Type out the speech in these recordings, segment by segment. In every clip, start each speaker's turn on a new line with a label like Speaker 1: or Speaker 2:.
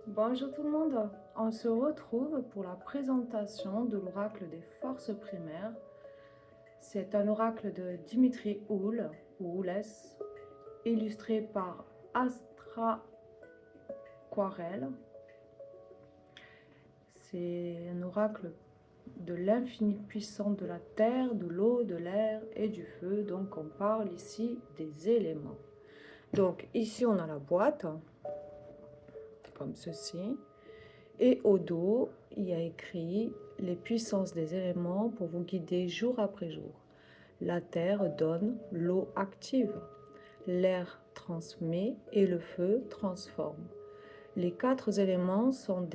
Speaker 1: Bonjour tout le monde, on se retrouve pour la présentation de l'oracle des forces primaires. C'est un oracle de Dimitri Houle, ou Houles, illustré par Astra Quarel. C'est un oracle de l'infini puissant de la terre, de l'eau, de l'air et du feu. Donc on parle ici des éléments. Donc ici on a la boîte, comme ceci. Et au dos, il y a écrit les puissances des éléments pour vous guider jour après jour. La terre donne, l'eau active, l'air transmet et le feu transforme. Les quatre éléments sont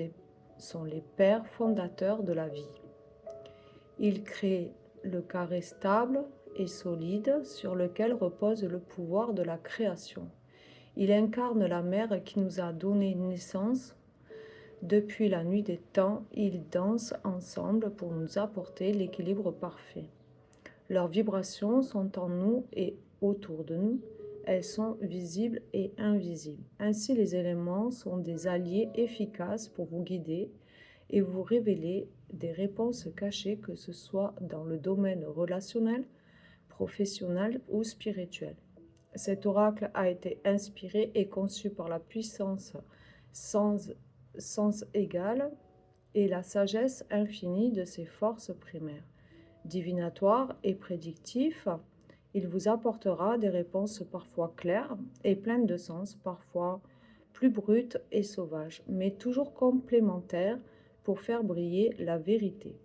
Speaker 1: les pères fondateurs de la vie. Ils créent le carré stable et solide sur lequel repose le pouvoir de la création. Il incarne la mère qui nous a donné naissance. Depuis la nuit des temps, ils dansent ensemble pour nous apporter l'équilibre parfait. Leurs vibrations sont en nous et autour de nous. Elles sont visibles et invisibles. Ainsi, les éléments sont des alliés efficaces pour vous guider et vous révéler des réponses cachées, que ce soit dans le domaine relationnel, professionnel ou spirituel. Cet oracle a été inspiré et conçu par la puissance sans sens égal et la sagesse infinie de ses forces primaires. Divinatoire et prédictif, il vous apportera des réponses parfois claires et pleines de sens, parfois plus brutes et sauvages, mais toujours complémentaires pour faire briller la vérité.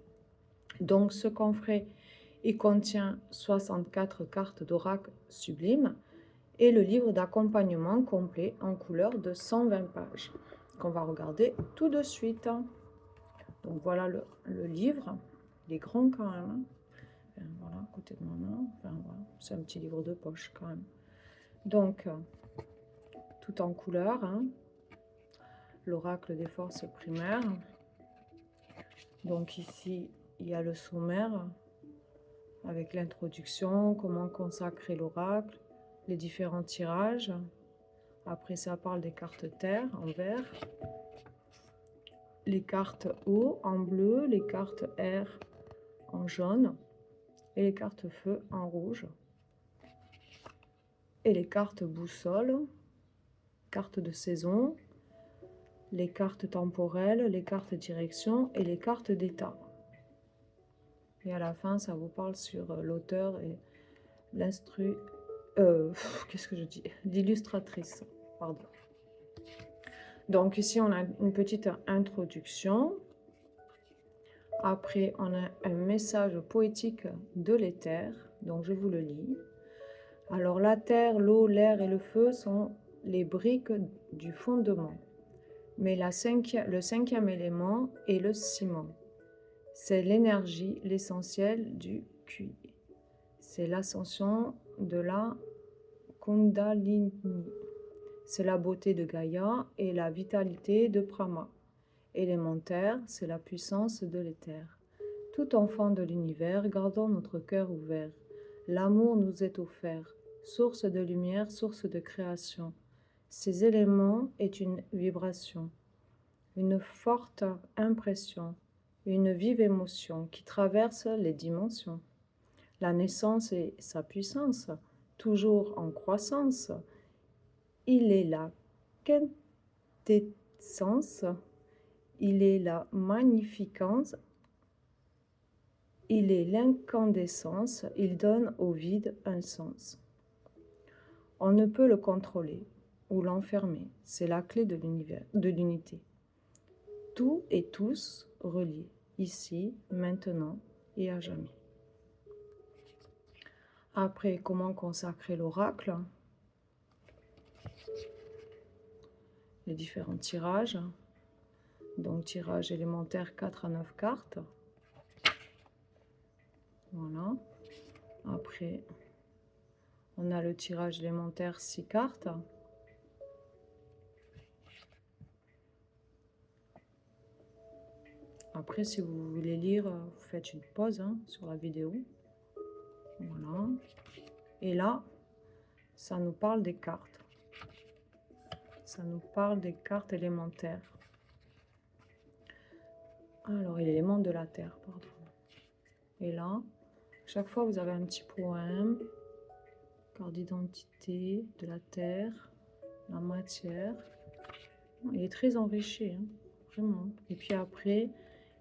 Speaker 1: Donc ce coffret, il contient 64 cartes d'oracle sublimes et le livre d'accompagnement complet en couleur de 120 pages qu'on va regarder tout de suite. Donc voilà le livre, il est grand quand même. Enfin, voilà, à côté de ma main. Enfin, voilà. C'est un petit livre de poche quand même. Donc, tout en couleur, hein. L'oracle des forces primaires. Donc ici, il y a le sommaire avec l'introduction, comment consacrer l'oracle, les différents tirages. Après, ça parle des cartes terre en vert, les cartes eau en bleu, les cartes air en jaune et les cartes feu en rouge. Et les cartes boussole, cartes de saison, les cartes temporelles, les cartes direction et les cartes d'état. Et à la fin, ça vous parle sur l'auteur et qu'est-ce que je dis? L'illustratrice, pardon. Donc ici, on a une petite introduction. Après, on a un message poétique de l'éther, donc je vous le lis. Alors, la terre, l'eau, l'air et le feu sont les briques du fondement. Mais le cinquième élément est le ciment. C'est l'énergie, l'essentiel du QI. C'est l'ascension de la Kundalini. C'est la beauté de Gaïa et la vitalité de Brahma. Élémentaire, c'est la puissance de l'éther. Tout enfant de l'univers, gardons notre cœur ouvert. L'amour nous est offert, source de lumière, source de création. Ces éléments est une vibration, une forte impression, une vive émotion qui traverse les dimensions. La naissance et sa puissance, toujours en croissance. Il est la quintessence, il est la magnificence, il est l'incandescence, il donne au vide un sens. On ne peut le contrôler ou l'enfermer, c'est la clé de l'univers, de l'unité. Tout et tous reliés, ici, maintenant et à jamais. Après, comment consacrer l'oracle? Les différents tirages. Donc, tirage élémentaire 4 à 9 cartes. Voilà. Après, on a le tirage élémentaire 6 cartes. Après, si vous voulez lire, vous faites une pause sur la vidéo. Voilà. Et là, ça nous parle des cartes. Ça nous parle des cartes élémentaires. Alors, l'élément de la terre, pardon. Et là, chaque fois, vous avez un petit poème, carte d'identité, de la terre, la matière. Il est très enrichi, hein, vraiment. Et puis après,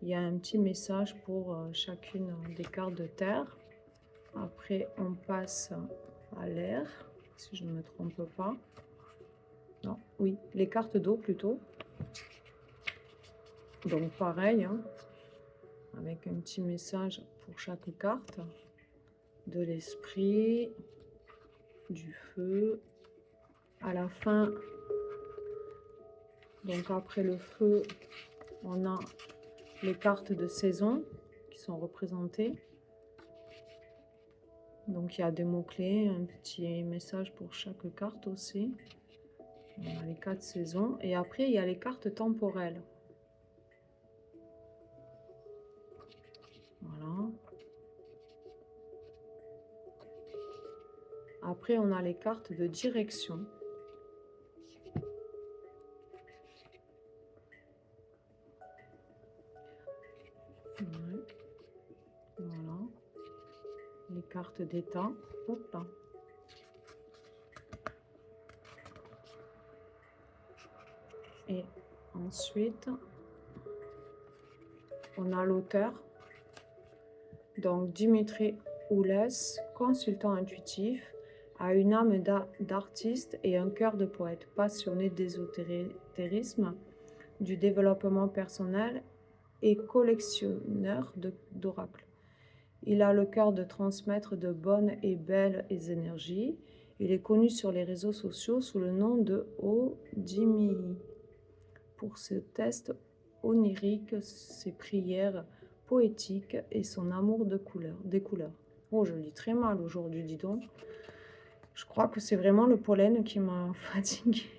Speaker 1: il y a un petit message pour chacune des cartes de terre. Après, on passe à l'air, si je ne me trompe pas. Non, oui, les cartes d'eau plutôt. Donc pareil, hein, avec un petit message pour chaque carte. De l'esprit, du feu. À la fin, donc après le feu, on a les cartes de saison qui sont représentées. Donc il y a des mots-clés, un petit message pour chaque carte aussi. On a les 4 saisons. Et après, il y a les cartes temporelles. Voilà. Après, on a les cartes de direction. Ouais. Voilà. Les cartes d'état. Hop là. Et ensuite, on a l'auteur. Donc, Dimitri Oulès, consultant intuitif, a une âme d'artiste et un cœur de poète, passionné d'ésotérisme, du développement personnel et collectionneur d'oracles. Il a le cœur de transmettre de bonnes et belles énergies. Il est connu sur les réseaux sociaux sous le nom de Odimi. Pour ce test onirique, ses prières poétiques et son amour des couleurs. Oh, je lis très mal aujourd'hui, dis donc. Je crois que c'est vraiment le pollen qui m'a fatiguée.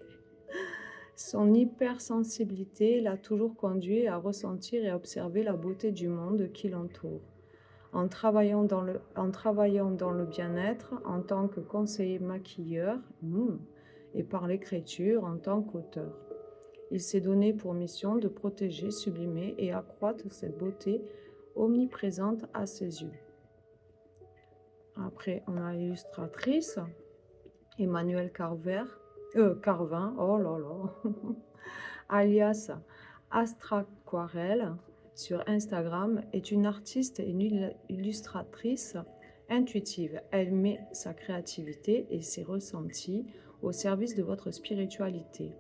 Speaker 1: Son hypersensibilité l'a toujours conduit à ressentir et à observer la beauté du monde qui l'entoure. En travaillant dans le bien-être en tant que conseiller maquilleur et par l'écriture en tant qu'auteur. Il s'est donné pour mission de protéger, sublimer et accroître cette beauté omniprésente à ses yeux. Après, on a l'illustratrice Emmanuelle Carvin, oh là là, alias Astraquarelle sur Instagram, est une artiste et une illustratrice intuitive. Elle met sa créativité et ses ressentis au service de votre spiritualité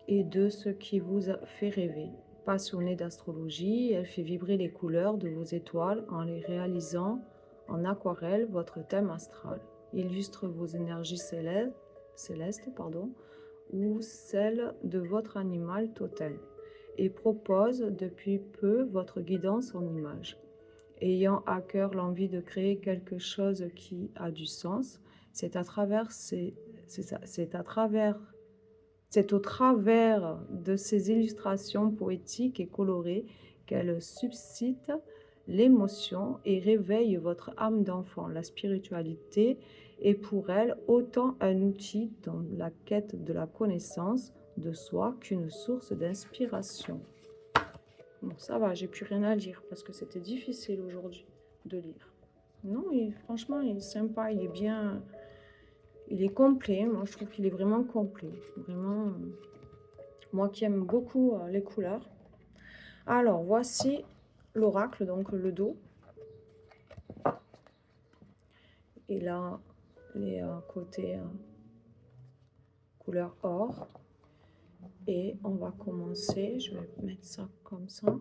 Speaker 1: et de ce qui vous fait rêver. Passionnée d'astrologie, elle fait vibrer les couleurs de vos étoiles en les réalisant en aquarelle votre thème astral. Illustre vos énergies célestes, ou celles de votre animal totem et propose depuis peu votre guidance en images. Ayant à cœur l'envie de créer quelque chose qui a du sens, c'est au travers de ces illustrations poétiques et colorées qu'elle suscite l'émotion et réveille votre âme d'enfant. La spiritualité est pour elle autant un outil dans la quête de la connaissance de soi qu'une source d'inspiration. Bon, ça va, j'ai plus rien à lire parce que c'était difficile aujourd'hui de lire. Non, franchement, il est sympa, il est bien... Il est complet, moi je trouve qu'il est vraiment complet. Vraiment, moi qui aime beaucoup les couleurs. Alors, voici l'oracle, donc le dos. Et là, les côtés couleur or. Et on va commencer, je vais mettre ça comme ça.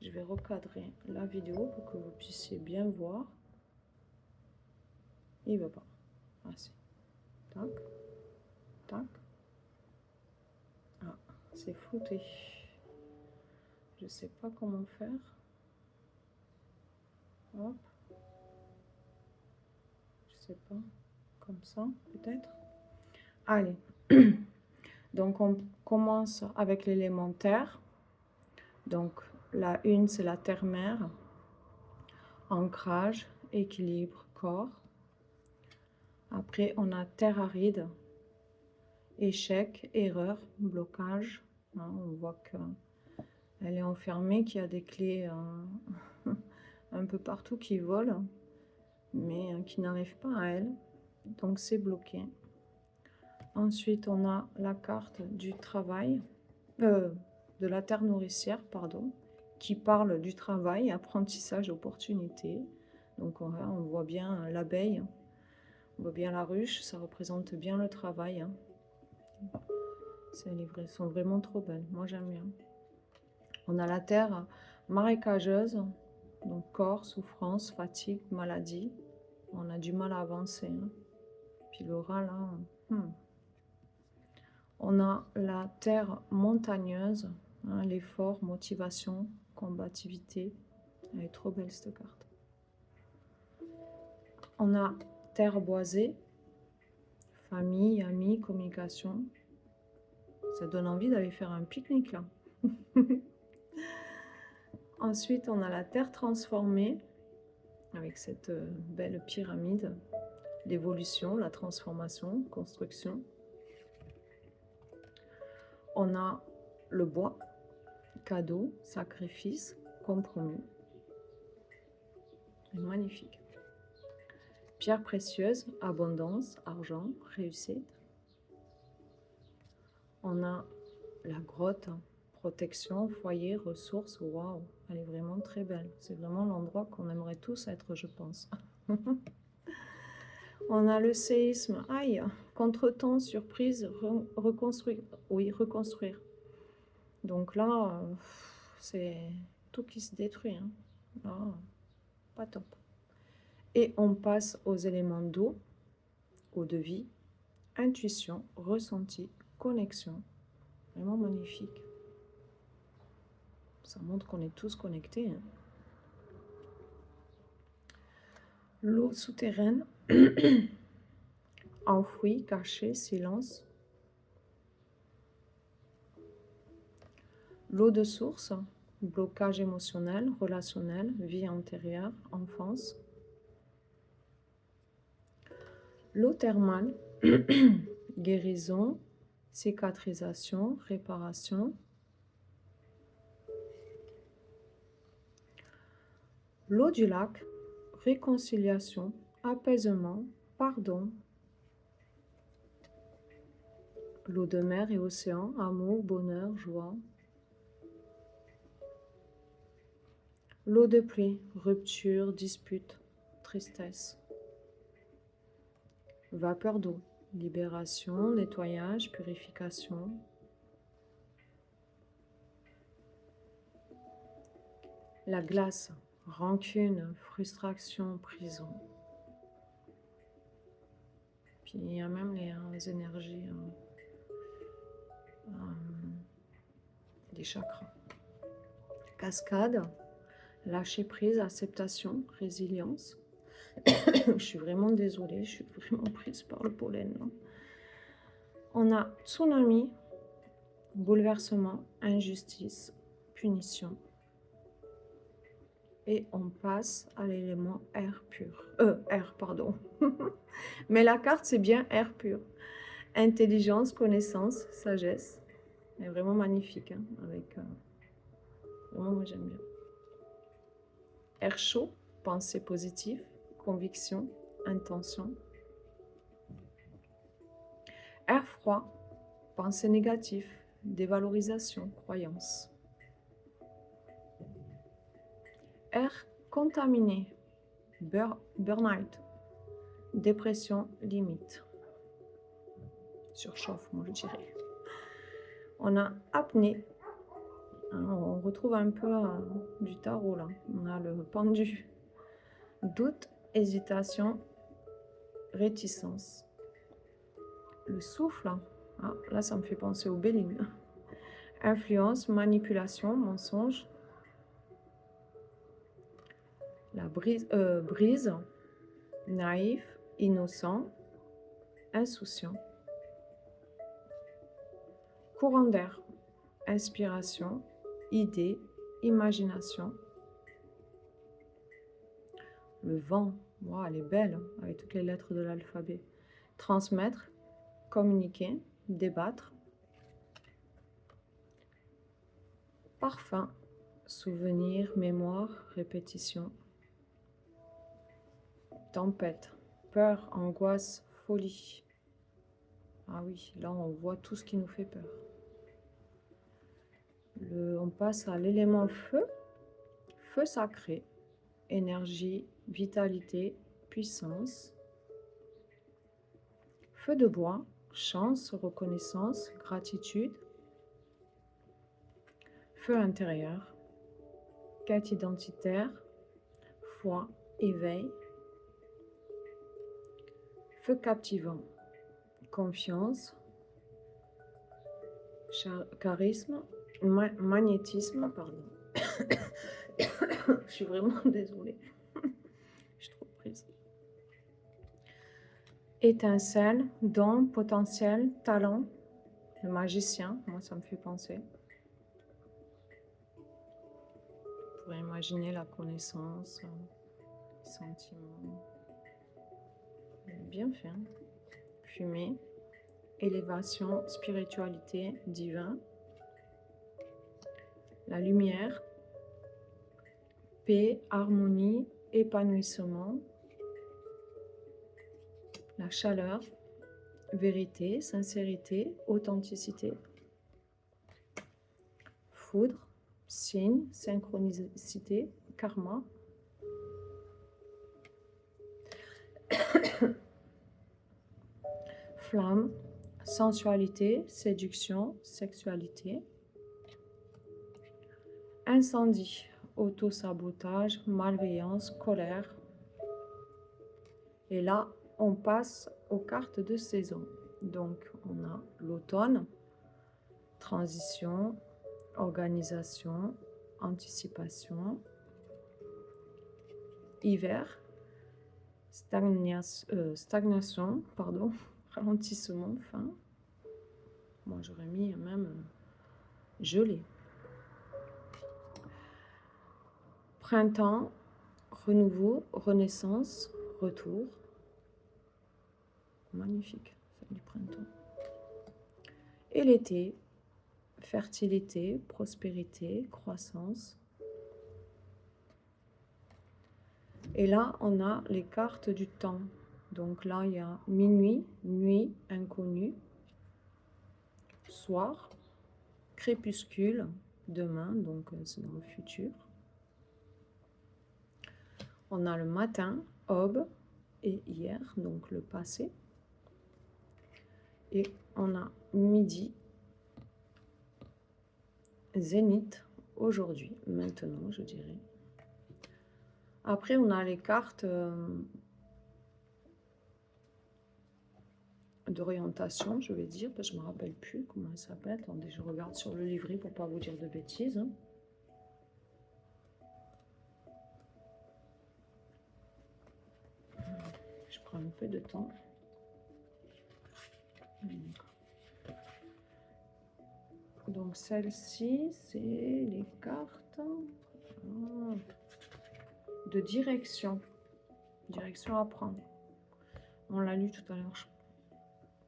Speaker 1: Je vais recadrer la vidéo pour que vous puissiez bien voir. Il ne veut pas. Ah si. Tac. Tac. Ah, c'est flouté. Je sais pas comment faire. Hop. Je sais pas. Comme ça, peut-être. Allez. Donc, on commence avec l'élémentaire. Donc, la une, c'est la terre-mère. Ancrage, équilibre, corps. Après, on a terre aride. Échec, erreur, blocage. Hein, on voit qu'elle est enfermée, qu'il y a des clés un peu partout qui volent, mais qui n'arrivent pas à elle. Donc c'est bloqué. Ensuite, on a la carte du travail, de la terre nourricière, pardon, qui parle du travail, apprentissage, opportunité. Donc on voit bien l'abeille, on voit bien la ruche, ça représente bien le travail. Hein. Elles sont vraiment trop belles, moi j'aime bien. On a la terre marécageuse, donc corps, souffrance, fatigue, maladie. On a du mal à avancer. Hein. Puis le rat là... On a la terre montagneuse, hein, l'effort, motivation, combativité. Elle est trop belle cette carte. On a terre boisée, famille, amis, communication. Ça donne envie d'aller faire un pique-nique là. Ensuite, on a la terre transformée, avec cette belle pyramide, l'évolution, la transformation, construction. On a le bois, cadeau, sacrifice, compromis. Magnifique. Pierre précieuse, abondance, argent, réussite. On a la grotte, protection, foyer, ressources. Waouh, elle est vraiment très belle. C'est vraiment l'endroit qu'on aimerait tous être, je pense. On a le séisme, aïe, contretemps, surprise, reconstruire. Oui, reconstruire. Donc là, c'est tout qui se détruit. Hein. Là, pas top. Et on passe aux éléments d'eau, eau de vie, intuition, ressenti, connexion. Vraiment magnifique. Ça montre qu'on est tous connectés. Hein. L'eau souterraine, enfouie, cachée, silence. L'eau de source, blocage émotionnel, relationnel, vie antérieure, enfance. L'eau thermale, guérison, cicatrisation, réparation. L'eau du lac, réconciliation, apaisement, pardon. L'eau de mer et océan, amour, bonheur, joie. L'eau de pluie, rupture, dispute, tristesse. Vapeur d'eau, libération, nettoyage, purification. La glace, rancune, frustration, prison. Puis il y a même les énergies des chakras. Cascade, lâcher prise, acceptation, résilience. Je suis vraiment désolée, je suis vraiment prise par le pollen. Là. On a tsunami, bouleversement, injustice, punition. Et on passe à l'élément air pur. Air, pardon. Mais la carte, c'est bien air pur. Intelligence, connaissance, sagesse. Elle est vraiment magnifique. Hein, avec, vraiment, moi, j'aime bien. Air chaud, pensée positive, conviction, intention. Air froid, pensée négative, dévalorisation, croyance. Air contaminé, burn-out, dépression, limite. Surchauffe, moi je dirais. On a apnée. On retrouve un peu du tarot là. On a le pendu. Doute, hésitation, réticence. Le souffle, là ça me fait penser au Béline. Influence, manipulation, mensonge. La brise, naïf, innocent, insouciant. Courant d'air, inspiration, idée, imagination. Le vent, wow, elle est belle, avec toutes les lettres de l'alphabet. Transmettre, communiquer, débattre. Parfum, souvenir, mémoire, répétition. Tempête, peur, angoisse, folie. Ah oui, là on voit tout ce qui nous fait peur. On passe à l'élément feu, feu sacré, énergie, vitalité, puissance. Feu de bois, chance, reconnaissance, gratitude. Feu intérieur, quête identitaire, foi, éveil. Feu captivant, confiance, charisme, magnétisme, pardon. Je suis vraiment désolée. Je suis trop prise. Étincelle, don, potentiel, talent, le magicien, moi ça me fait penser. Vous pourrez imaginer la connaissance, les sentiments. Bien fait. Hein. Fumée, élévation, spiritualité, divin. La lumière, paix, harmonie, épanouissement. La chaleur, vérité, sincérité, authenticité. Foudre, signe, synchronicité, karma. Flamme, sensualité, séduction, sexualité. Incendie, autosabotage, malveillance, colère. Et là, on passe aux cartes de saison. Donc, on a l'automne, transition, organisation, anticipation. Hiver, stagnation, pardon, ralentissement, fin. Moi, j'aurais mis même gelé. Printemps, renouveau, renaissance, retour. Magnifique, c'est du printemps. Et l'été, fertilité, prospérité, croissance. Et là, on a les cartes du temps. Donc là, il y a minuit, nuit, inconnue, soir, crépuscule, demain, donc c'est dans le futur. On a le matin, aube, et hier, donc le passé. Et on a midi, zénith, aujourd'hui, maintenant, je dirais. Après, on a les cartes d'orientation, je vais dire, parce que je ne me rappelle plus comment elles s'appellent. Attendez, je regarde sur le livret pour ne pas vous dire de bêtises. Hein. Je prends un peu de temps. Donc celle-ci, c'est les cartes de direction. Direction à prendre. On l'a lu tout à l'heure.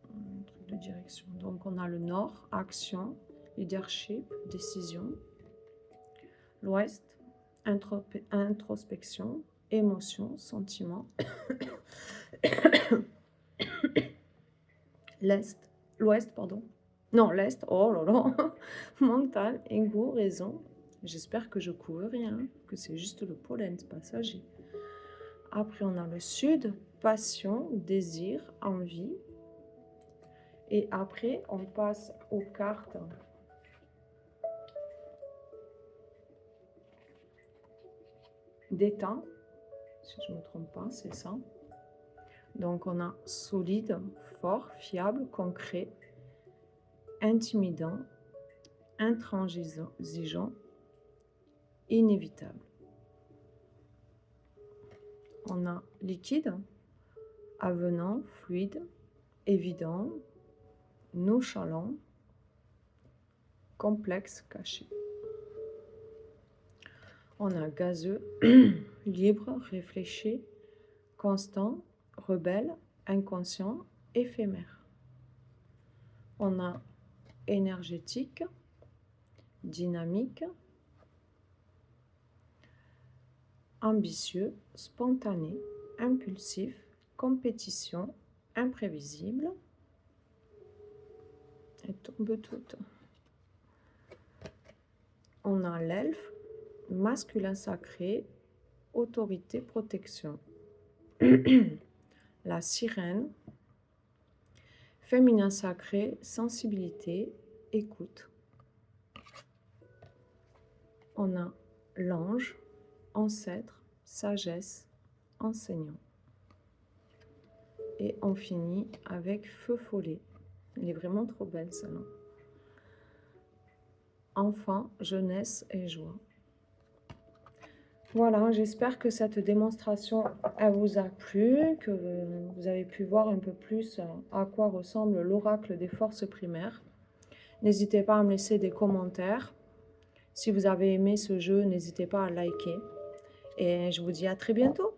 Speaker 1: Un truc de direction. Donc on a le nord, action, leadership, décision. L'ouest, introspection, émotion, sentiment. L'ouest, pardon. Non, l'est, oh là là, mental, ego, raison. J'espère que je couvre rien, que c'est juste le pollen passager. Après, on a le sud, passion, désir, envie. Et après, on passe aux cartes des temps. Si je ne me trompe pas, c'est ça. Donc, on a solide, fort, fiable, concret, intimidant, intransigeant, inévitable. On a liquide, avenant, fluide, évident, nonchalant, complexe, caché. On a gazeux, libre, réfléchi, constant, rebelle, inconscient, éphémère. On a énergétique, dynamique, ambitieux, spontané, impulsif, compétition, imprévisible. Elles tombent toutes. On a l'elfe, masculin sacré, autorité, protection. La sirène, féminin sacré, sensibilité, écoute. On a l'ange, ancêtre, sagesse, enseignant. Et on finit avec feu follet. Elle est vraiment trop belle celle-là. Enfant, jeunesse et joie. Voilà, j'espère que cette démonstration elle vous a plu, que vous avez pu voir un peu plus à quoi ressemble l'oracle des forces primaires. N'hésitez pas à me laisser des commentaires. Si vous avez aimé ce jeu, n'hésitez pas à liker. Et je vous dis à très bientôt.